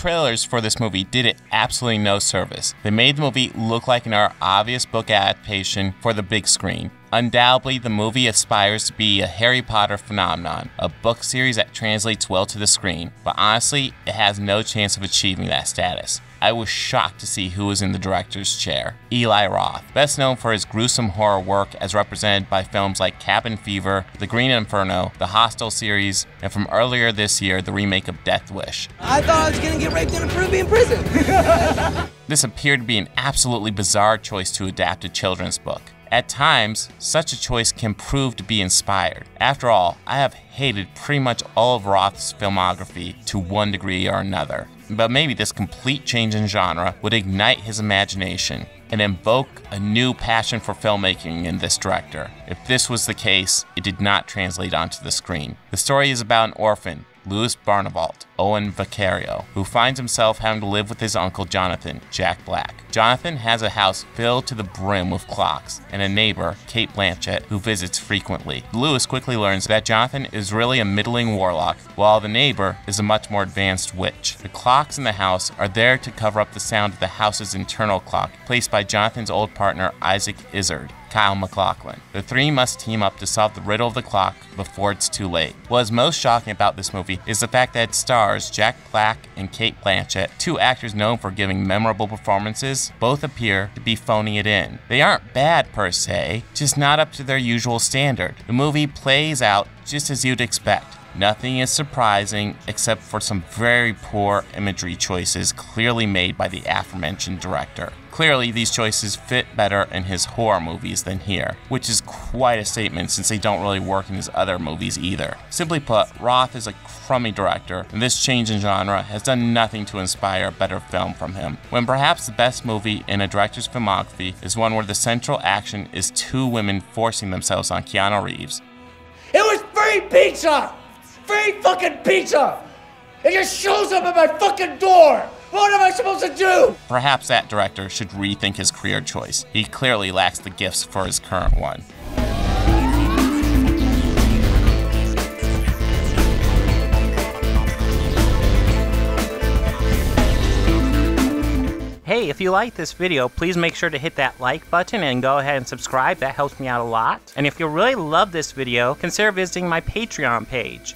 trailers for this movie did it absolutely no service. They made the movie look like an obvious book adaptation for the big screen. Undoubtedly, the movie aspires to be a Harry Potter phenomenon, a book series that translates well to the screen, but honestly, it has no chance of achieving that status. I was shocked to see who was in the director's chair. Eli Roth, best known for his gruesome horror work as represented by films like Cabin Fever, The Green Inferno, the Hostel series, and from earlier this year, the remake of Death Wish. I thought I was gonna get raped in a Peruvian prison. This appeared to be an absolutely bizarre choice to adapt a children's book. At times, such a choice can prove to be inspired. After all, I have hated pretty much all of Roth's filmography to one degree or another. But maybe this complete change in genre would ignite his imagination and invoke a new passion for filmmaking in this director. If this was the case, it did not translate onto the screen. The story is about an orphan, Louis Barnevalt, Owen Vaccaro, who finds himself having to live with his uncle Jonathan, Jack Black. Jonathan has a house filled to the brim with clocks, and a neighbor, Cate Blanchett, who visits frequently. Louis quickly learns that Jonathan is really a middling warlock, while the neighbor is a much more advanced witch. The clocks in the house are there to cover up the sound of the house's internal clock, placed by Jonathan's old partner Isaac Izzard, Kyle MacLachlan. The three must team up to solve the riddle of the clock before it's too late. What is most shocking about this movie is the fact that it stars Jack Black and Cate Blanchett, two actors known for giving memorable performances. Both appear to be phoning it in. They aren't bad per se, just not up to their usual standard. The movie plays out just as you'd expect. Nothing is surprising except for some very poor imagery choices clearly made by the aforementioned director. Clearly, these choices fit better in his horror movies than here, which is quite a statement since they don't really work in his other movies either. Simply put, Roth is a crummy director, and this change in genre has done nothing to inspire a better film from him, when perhaps the best movie in a director's filmography is one where the central action is two women forcing themselves on Keanu Reeves. It was free pizza! Free fucking pizza! It just shows up at my fucking door! What am I supposed to do? Perhaps that director should rethink his career choice. He clearly lacks the gifts for his current one. Hey, if you like this video, please make sure to hit that like button and go ahead and subscribe. That helps me out a lot. And if you really love this video, consider visiting my Patreon page.